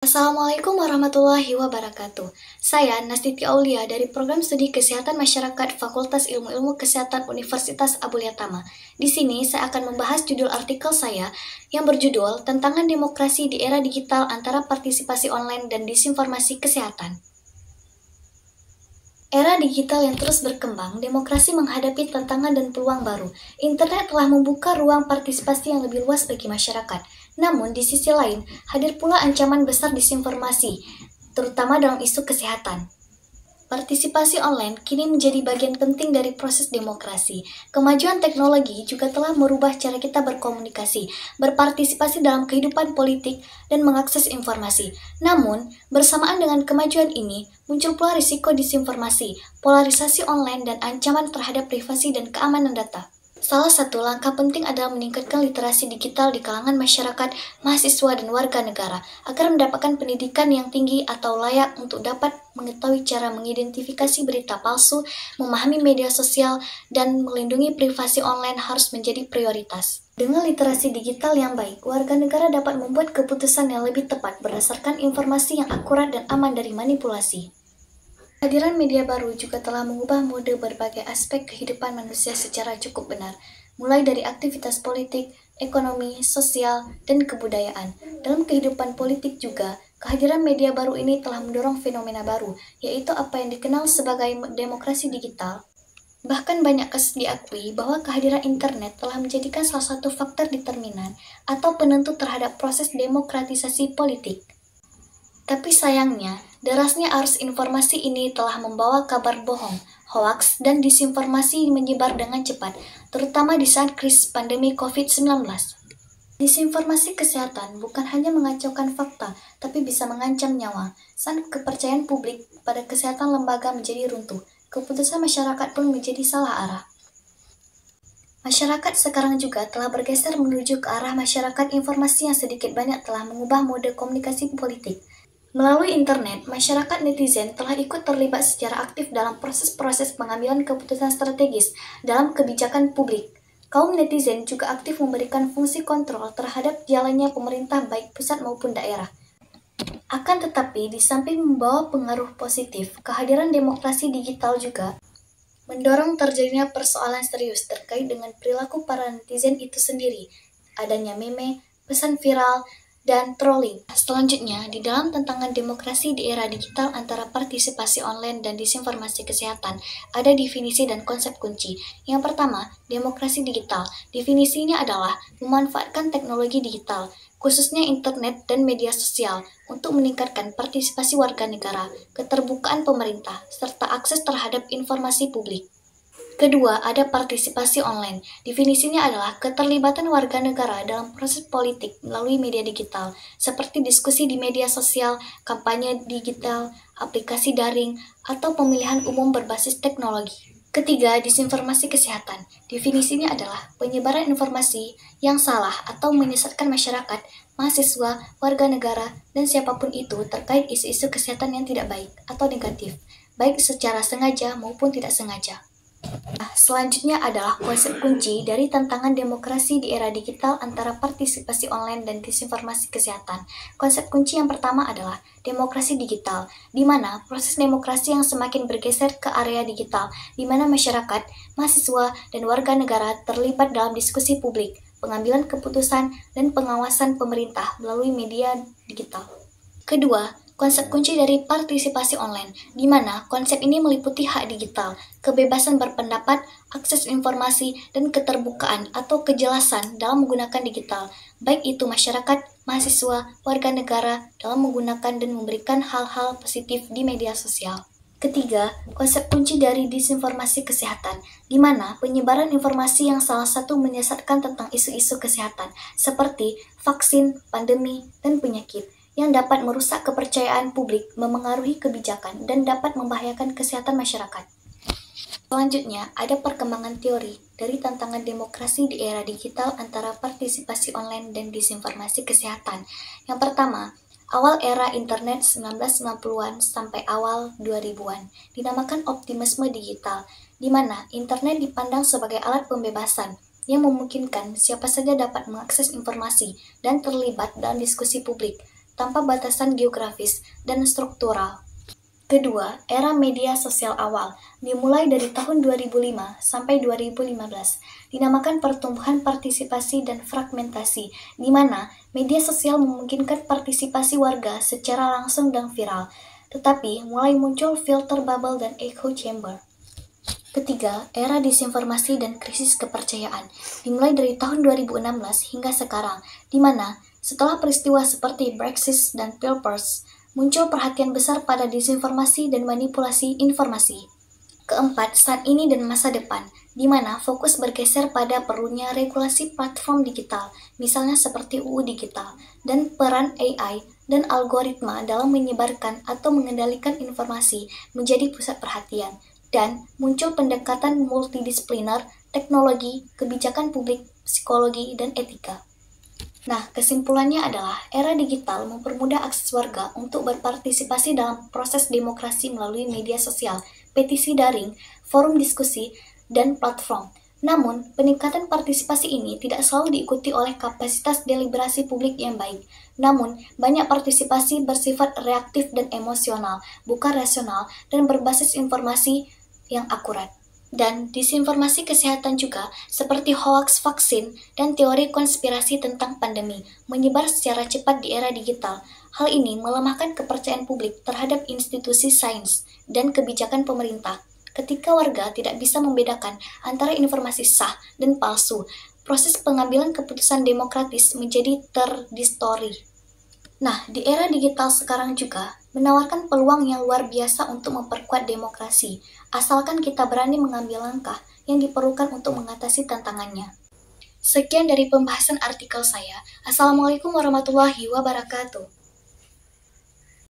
Assalamualaikum warahmatullahi wabarakatuh. Saya Nastiti Aulia dari Program Studi Kesehatan Masyarakat Fakultas Ilmu-Ilmu Kesehatan Universitas Abulia Tama. Di sini saya akan membahas judul artikel saya yang berjudul Tantangan Demokrasi di Era Digital Antara Partisipasi Online dan Disinformasi Kesehatan. Era digital yang terus berkembang, demokrasi menghadapi tantangan dan peluang baru. Internet telah membuka ruang partisipasi yang lebih luas bagi masyarakat. Namun, di sisi lain, hadir pula ancaman besar disinformasi, terutama dalam isu kesehatan. Partisipasi online kini menjadi bagian penting dari proses demokrasi. Kemajuan teknologi juga telah merubah cara kita berkomunikasi, berpartisipasi dalam kehidupan politik, dan mengakses informasi. Namun, bersamaan dengan kemajuan ini, muncul pula risiko disinformasi, polarisasi online, dan ancaman terhadap privasi dan keamanan data. Salah satu langkah penting adalah meningkatkan literasi digital di kalangan masyarakat, mahasiswa, dan warga negara agar mendapatkan pendidikan yang tinggi atau layak untuk dapat mengetahui cara mengidentifikasi berita palsu, memahami media sosial, dan melindungi privasi online harus menjadi prioritas. Dengan literasi digital yang baik, warga negara dapat membuat keputusan yang lebih tepat berdasarkan informasi yang akurat dan aman dari manipulasi. Kehadiran media baru juga telah mengubah mode berbagai aspek kehidupan manusia secara cukup benar, mulai dari aktivitas politik, ekonomi, sosial, dan kebudayaan. Dalam kehidupan politik juga, kehadiran media baru ini telah mendorong fenomena baru, yaitu apa yang dikenal sebagai demokrasi digital. Bahkan banyak kasus diakui bahwa kehadiran internet telah menjadikan salah satu faktor determinan atau penentu terhadap proses demokratisasi politik. Tapi sayangnya, derasnya arus informasi ini telah membawa kabar bohong, hoaks, dan disinformasi menyebar dengan cepat, terutama di saat krisis pandemi COVID-19. Disinformasi kesehatan bukan hanya mengacaukan fakta, tapi bisa mengancam nyawa. Saat kepercayaan publik pada kesehatan lembaga menjadi runtuh, keputusan masyarakat pun menjadi salah arah. Masyarakat sekarang juga telah bergeser menuju ke arah masyarakat informasi yang sedikit banyak telah mengubah mode komunikasi politik. Melalui internet, masyarakat netizen telah ikut terlibat secara aktif dalam proses-proses pengambilan keputusan strategis dalam kebijakan publik. Kaum netizen juga aktif memberikan fungsi kontrol terhadap jalannya pemerintah baik pusat maupun daerah. Akan tetapi, di samping membawa pengaruh positif, kehadiran demokrasi digital juga mendorong terjadinya persoalan serius terkait dengan perilaku para netizen itu sendiri. Adanya meme, pesan viral, dan trolling. Selanjutnya, di dalam tantangan demokrasi di era digital antara partisipasi online dan disinformasi kesehatan, ada definisi dan konsep kunci. Yang pertama, demokrasi digital. Definisinya adalah memanfaatkan teknologi digital, khususnya internet dan media sosial, untuk meningkatkan partisipasi warga negara, keterbukaan pemerintah, serta akses terhadap informasi publik. Kedua, ada partisipasi online. Definisinya adalah keterlibatan warga negara dalam proses politik melalui media digital, seperti diskusi di media sosial, kampanye digital, aplikasi daring, atau pemilihan umum berbasis teknologi. Ketiga, disinformasi kesehatan. Definisinya adalah penyebaran informasi yang salah atau menyesatkan masyarakat, mahasiswa, warga negara, dan siapapun itu terkait isu-isu kesehatan yang tidak baik atau negatif, baik secara sengaja maupun tidak sengaja. Selanjutnya adalah konsep kunci dari tantangan demokrasi di era digital antara partisipasi online dan disinformasi kesehatan. Konsep kunci yang pertama adalah demokrasi digital, di mana proses demokrasi yang semakin bergeser ke area digital, di mana masyarakat, mahasiswa, dan warga negara terlibat dalam diskusi publik, pengambilan keputusan, dan pengawasan pemerintah melalui media digital. Kedua, konsep kunci dari partisipasi online, di mana konsep ini meliputi hak digital, kebebasan berpendapat, akses informasi, dan keterbukaan atau kejelasan dalam menggunakan digital, baik itu masyarakat, mahasiswa, warga negara, dalam menggunakan dan memberikan hal-hal positif di media sosial. Ketiga, konsep kunci dari disinformasi kesehatan, di mana penyebaran informasi yang salah satu menyesatkan tentang isu-isu kesehatan, seperti vaksin, pandemi, dan penyakit, yang dapat merusak kepercayaan publik, memengaruhi kebijakan, dan dapat membahayakan kesehatan masyarakat. Selanjutnya, ada perkembangan teori dari tantangan demokrasi di era digital antara partisipasi online dan disinformasi kesehatan. Yang pertama, awal era internet 1990-an sampai awal 2000-an, dinamakan optimisme digital, di mana internet dipandang sebagai alat pembebasan yang memungkinkan siapa saja dapat mengakses informasi dan terlibat dalam diskusi publik. tanpa batasan geografis dan struktural. Kedua, era media sosial awal, dimulai dari tahun 2005 sampai 2015, dinamakan pertumbuhan partisipasi dan fragmentasi, di mana media sosial memungkinkan partisipasi warga secara langsung dan viral, tetapi mulai muncul filter bubble dan echo chamber. Ketiga, era disinformasi dan krisis kepercayaan, dimulai dari tahun 2016 hingga sekarang, di mana setelah peristiwa seperti Brexit dan Pilpres, muncul perhatian besar pada disinformasi dan manipulasi informasi. Keempat, saat ini dan masa depan, di mana fokus bergeser pada perlunya regulasi platform digital, misalnya seperti UU Digital, dan peran AI dan algoritma dalam menyebarkan atau mengendalikan informasi menjadi pusat perhatian, dan muncul pendekatan multidisipliner, teknologi, kebijakan publik, psikologi, dan etika. Nah, kesimpulannya adalah era digital mempermudah akses warga untuk berpartisipasi dalam proses demokrasi melalui media sosial, petisi daring, forum diskusi, dan platform. Namun, peningkatan partisipasi ini tidak selalu diikuti oleh kapasitas deliberasi publik yang baik. Namun, banyak partisipasi bersifat reaktif dan emosional, bukan rasional, dan berbasis informasi yang akurat. Dan disinformasi kesehatan juga, seperti hoaks vaksin dan teori konspirasi tentang pandemi, menyebar secara cepat di era digital. Hal ini melemahkan kepercayaan publik terhadap institusi sains dan kebijakan pemerintah. Ketika warga tidak bisa membedakan antara informasi sah dan palsu, proses pengambilan keputusan demokratis menjadi terdistori. Nah, di era digital sekarang juga menawarkan peluang yang luar biasa untuk memperkuat demokrasi, asalkan kita berani mengambil langkah yang diperlukan untuk mengatasi tantangannya. Sekian dari pembahasan artikel saya. Assalamualaikum warahmatullahi wabarakatuh.